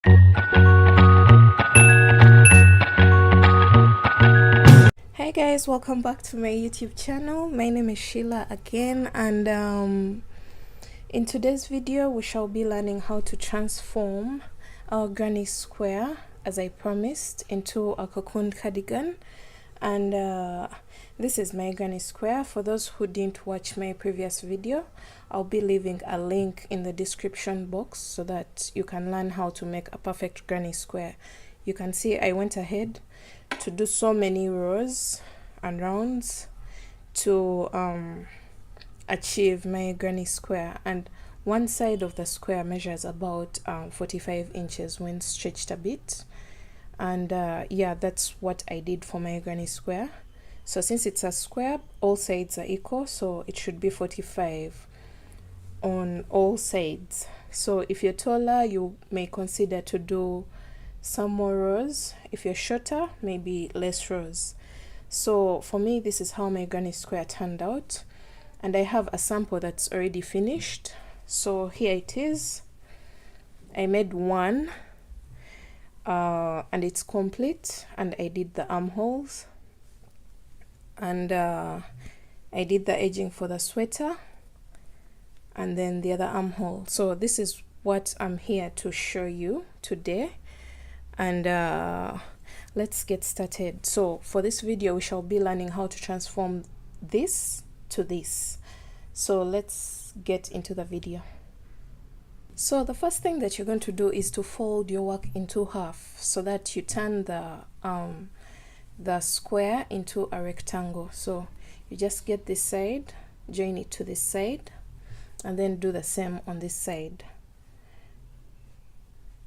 Hi guys, welcome back to my YouTube channel. My name is Sheila again, and in today's video we shall be learning how to transform our granny square, as I promised, into a cocoon cardigan. And this is my granny square. For those who didn't watch my previous video, I'll be leaving a link in the description box so that you can learn how to make a perfect granny square. You can see I went ahead to do so many rows and rounds to achieve my granny square, and one side of the square measures about 45 inches when stretched a bit. And yeah, that's what I did for my granny square. So since it's a square, all sides are equal, so it should be 45 on all sides. So if you're taller, you may consider to do some more rows. If you're shorter, maybe less rows. So for me, this is how my granny square turned out, and I have a sample that's already finished. So here it is. I made one and it's complete, and I did the armholes, and I did the edging for the sweater, and then the other armhole. So this is what I'm here to show you today, and let's get started. So for this video we shall be learning how to transform this to this. So let's get into the video. So the first thing that you're going to do is to fold your work into half so that you turn the square into a rectangle. So you just get this side, join it to this side, and then do the same on this side,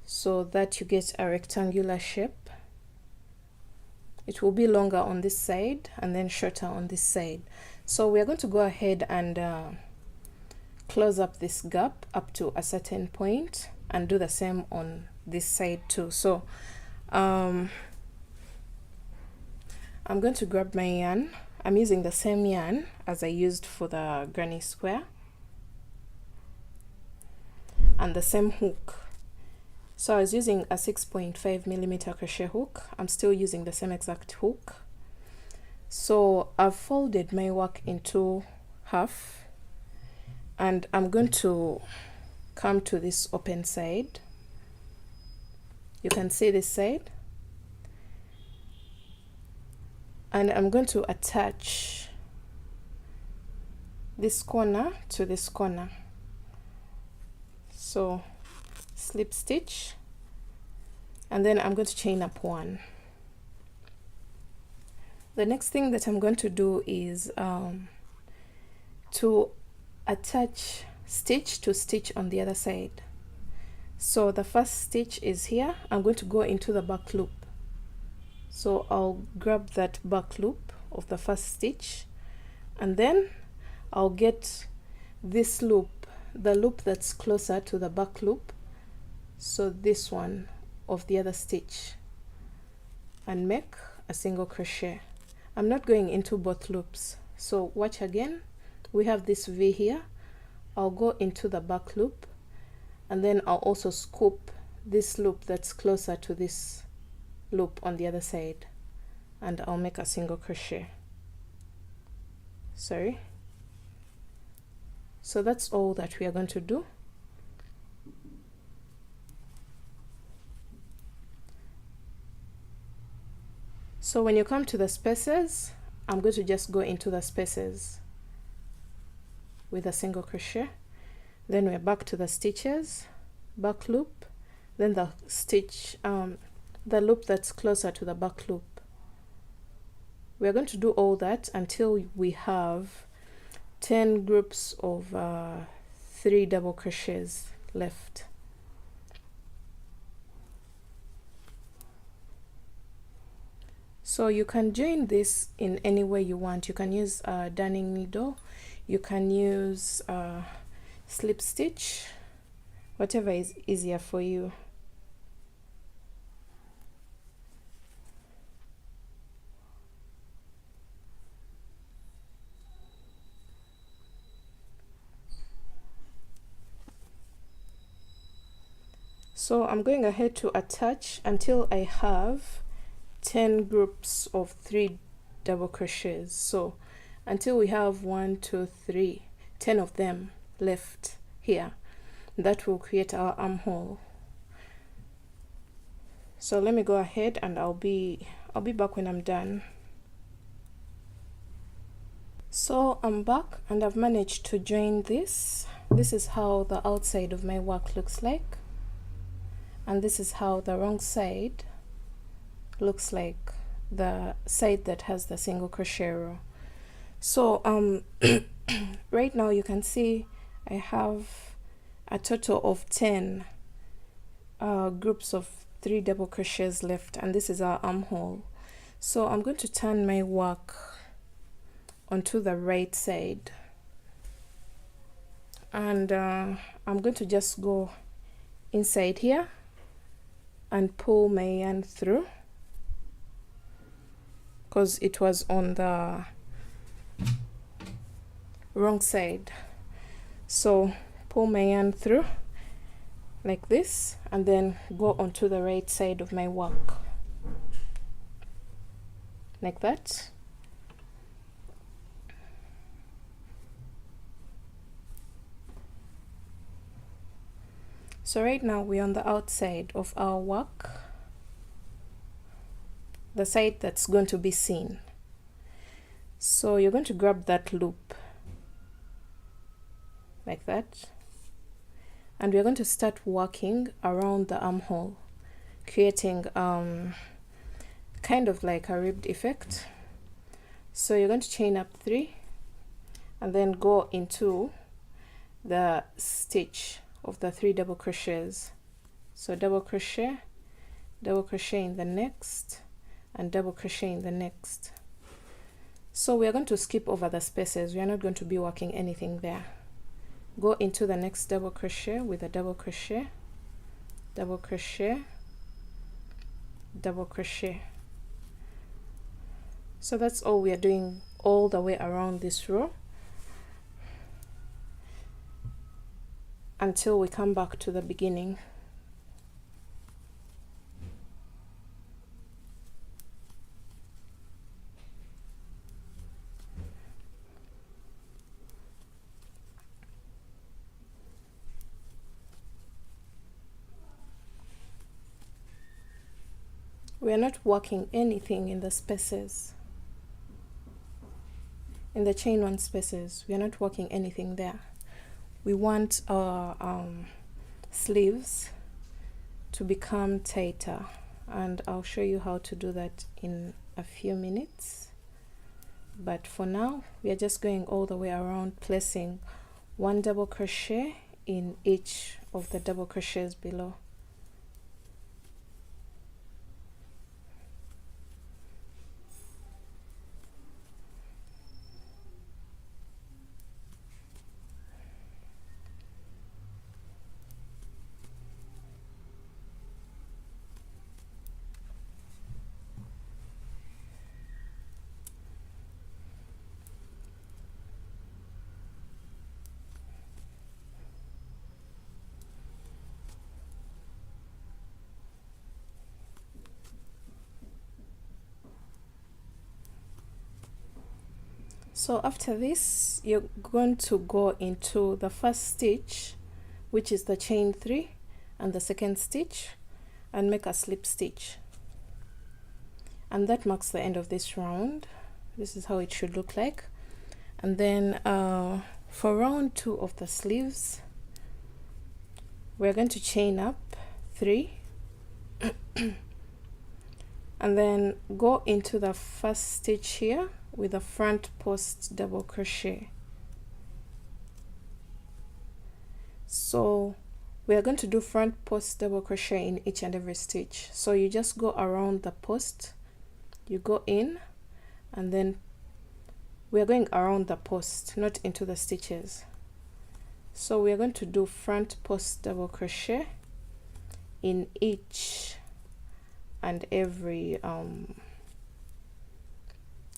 so that you get a rectangular shape. It will be longer on this side and then shorter on this side. So we are going to go ahead and close up this gap up to a certain point and do the same on this side too. So I'm going to grab my yarn. I'm using the same yarn as I used for the granny square, and the same hook. So I was using a 6.5mm crochet hook. I'm still using the same exact hook. So I've folded my work into half, and I'm going to come to this open side. You can see this side, and I'm going to attach this corner to this corner. So slip stitch, and then I'm going to chain up one. The next thing that I'm going to do is to attach stitch to stitch on the other side. So the first stitch is here. I'm going to go into the back loop. So I'll grab that back loop of the first stitch, and then I'll get this loop, the loop that's closer to the back loop, so this one of the other stitch, and make a single crochet. I'm not going into both loops, so watch again. We have this V here. I'll go into the back loop, and then I'll also scoop this loop that's closer to this loop on the other side, and I'll make a single crochet. Sorry. So that's all that we are going to do. So when you come to the spaces, I'm going to just go into the spaces with a single crochet. Then we're back to the stitches, back loop, then the stitch, the loop that's closer to the back loop. We're going to do all that until we have 10 groups of 3 double crochets left. So you can join this in any way you want. You can use a darning needle, you can use slip stitch, whatever is easier for you. So I'm going ahead to attach until I have 10 groups of 3 double crochets. So until we have 1 2 3 10 of them left here, that will create our armhole. So let me go ahead and I'll be back when I'm done. So I'm back and I've managed to join this. This is how the outside of my work looks like, and this is how the wrong side looks like, the side that has the single crochet row. So right now you can see I have a total of 10 groups of 3 double crochets left, and this is our armhole. So I'm going to turn my work onto the right side, and I'm going to just go inside here and pull my yarn through because it was on the wrong side. So pull my yarn through like this and then go onto the right side of my work like that. So right now we're on the outside of our work, the side that's going to be seen. So you're going to grab that loop like that, and we're going to start working around the armhole, creating kind of like a ribbed effect. So you're going to chain up 3 and then go into the stitch of the 3 double crochets. So double crochet in the next, and double crochet in the next. So we are going to skip over the spaces. We are not going to be working anything there. Go into the next double crochet with a double crochet, double crochet, double crochet. So that's all we are doing all the way around this row until we come back to the beginning. We are not working anything in the spaces, in the chain 1 spaces. We are not working anything there. We want our sleeves to become tighter, and I'll show you how to do that in a few minutes. But for now, we are just going all the way around, placing 1 double crochet in each of the double crochets below. So after this, you're going to go into the first stitch, which is the chain 3, and the second stitch, and make a slip stitch. And that marks the end of this round. This is how it should look like. And then for round 2 of the sleeves, we're going to chain up 3 and then go into the first stitch here with a front post double crochet. So we are going to do front post double crochet in each and every stitch. So you just go around the post, you go in, and then we are going around the post, not into the stitches. So we are going to do front post double crochet in each and every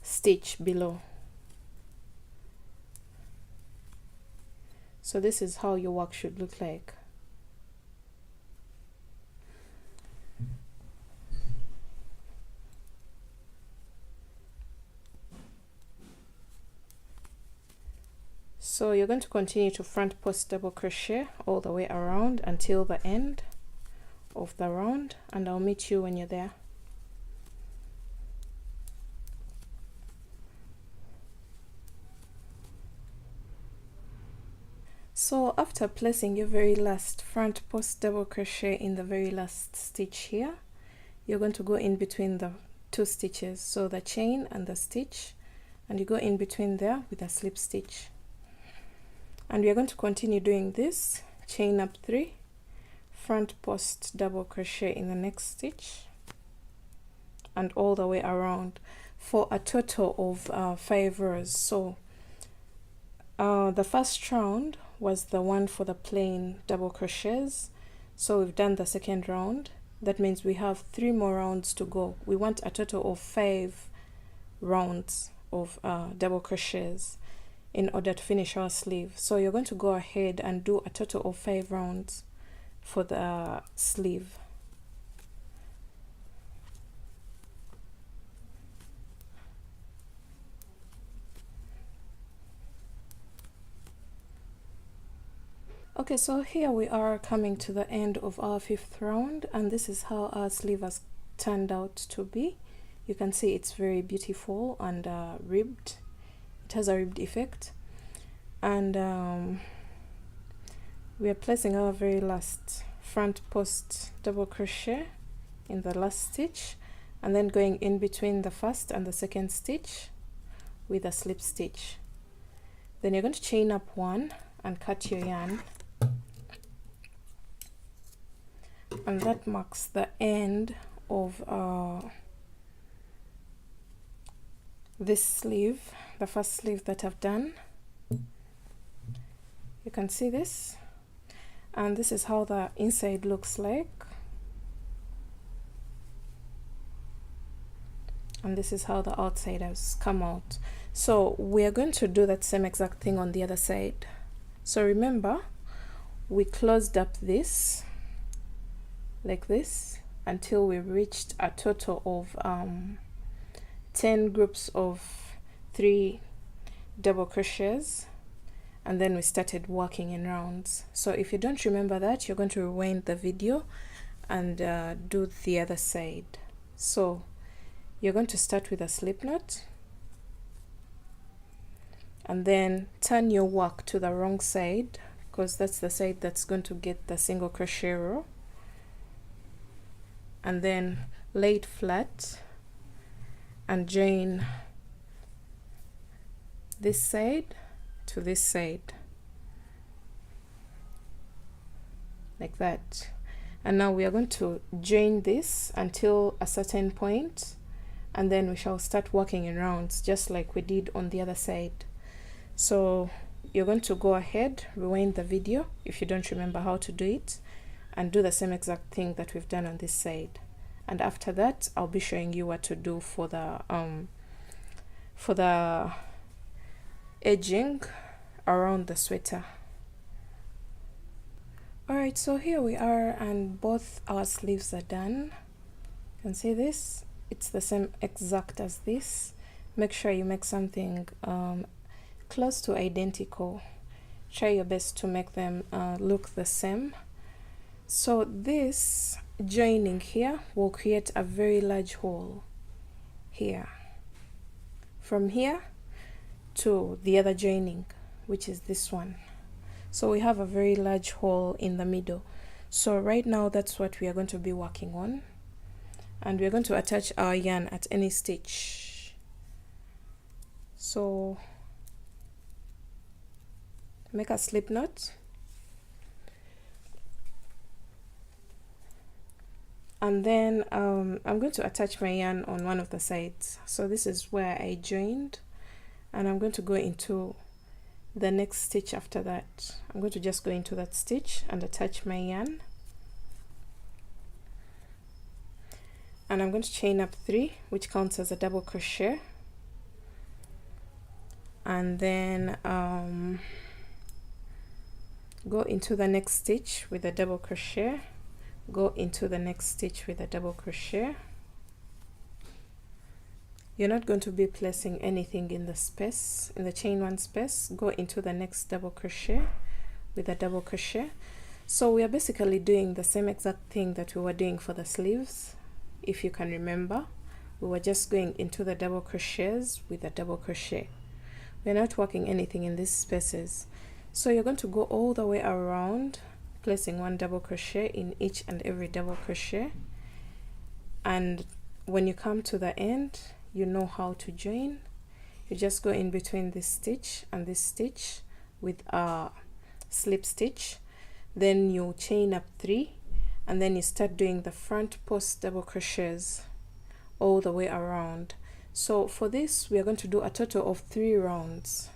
stitch below. So this is how your work should look like. So you're going to continue to front post double crochet all the way around until the end of the round, and I'll meet you when you're there. So after placing your very last front post double crochet in the very last stitch here, you're going to go in between the two stitches, so the chain and the stitch, and you go in between there with a slip stitch. And we are going to continue doing this, chain up 3, front post double crochet in the next stitch, and all the way around for a total of 5 rows. So the first round was the one for the plain double crochets, so we've done the second round. That means we have 3 more rounds to go. We want a total of 5 rounds of double crochets in order to finish our sleeve. So you're going to go ahead and do a total of 5 rounds for the sleeve. Okay, so here we are coming to the end of our 5th round, and this is how our sleeve has turned out to be. You can see it's very beautiful and ribbed. It has a ribbed effect, and we are placing our very last front post double crochet in the last stitch, and then going in between the first and the second stitch with a slip stitch. Then you're going to chain up 1 and cut your yarn, and that marks the end of this sleeve, the first sleeve that I've done. You can see this, and this is how the inside looks like, and this is how the outside has come out. So we are going to do that same exact thing on the other side. So remember, we closed up this like this until we reached a total of 10 groups of 3 double crochets, and then we started working in rounds. So if you don't remember that, you're going to rewind the video and do the other side. So you're going to start with a slip knot, and then turn your work to the wrong side, because that's the side that's going to get the single crochet row, and then lay it flat and join this side to this side like that. And now we are going to join this until a certain point, and then we shall start working in rounds just like we did on the other side. So you're going to go ahead, rewind the video if you don't remember how to do it, and do the same exact thing that we've done on this side. And after that, I'll be showing you what to do for the edging around the sweater. Alright, so here we are, and both our sleeves are done. You can see this, it's the same exact as this. Make sure you make something close to identical. Try your best to make them look the same. So this joining here will create a very large hole here, from here to the other joining, which is this one. So we have a very large hole in the middle. So right now that's what we are going to be working on, and we're going to attach our yarn at any stitch. So make a slip knot, and then I'm going to attach my yarn on one of the sides. So this is where I joined, and I'm going to go into the next stitch after that. I'm going to just go into that stitch and attach my yarn, and I'm going to chain up 3, which counts as a double crochet, and then go into the next stitch with a double crochet, go into the next stitch with a double crochet. you're not going to be placing anything in the space, in the chain one space. Go into the next double crochet with a double crochet. So we are basically doing the same exact thing that we were doing for the sleeves. If you can remember, we were just going into the double crochets with a double crochet. We're not working anything in these spaces. So you're going to go all the way around, placing one double crochet in each and every double crochet. And when you come to the end, you know how to join. You just go in between this stitch and this stitch with a slip stitch. Then you chain up 3, and then you start doing the front post double crochets all the way around. So for this, we are going to do a total of 3 rounds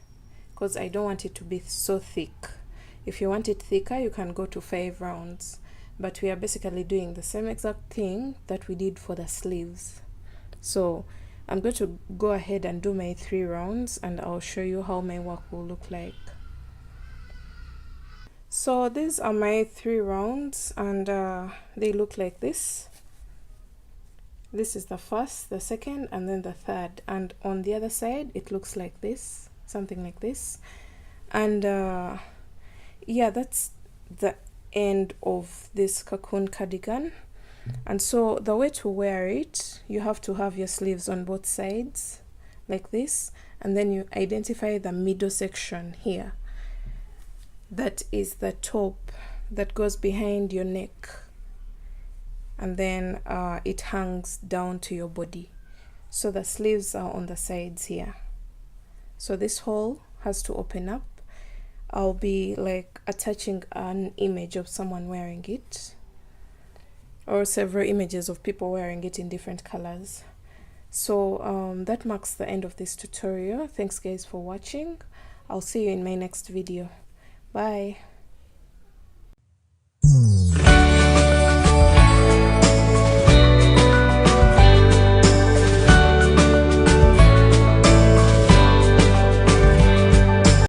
because I don't want it to be so thick. If you want it thicker, you can go to 5 rounds, but we are basically doing the same exact thing that we did for the sleeves. So I'm going to go ahead and do my 3 rounds, and I'll show you how my work will look like. So these are my 3 rounds, and they look like this. This is the first, the second, and then the third. And on the other side, it looks like this, something like this. And yeah, that's the end of this cocoon cardigan. And so the way to wear it, you have to have your sleeves on both sides like this, and then you identify the middle section here. That is the top that goes behind your neck, and then it hangs down to your body. So the sleeves are on the sides here. So this hole has to open up. I'll be like attaching an image of someone wearing it, or several images of people wearing it in different colors. So that marks the end of this tutorial. Thanks guys for watching. I'll see you in my next video. Bye.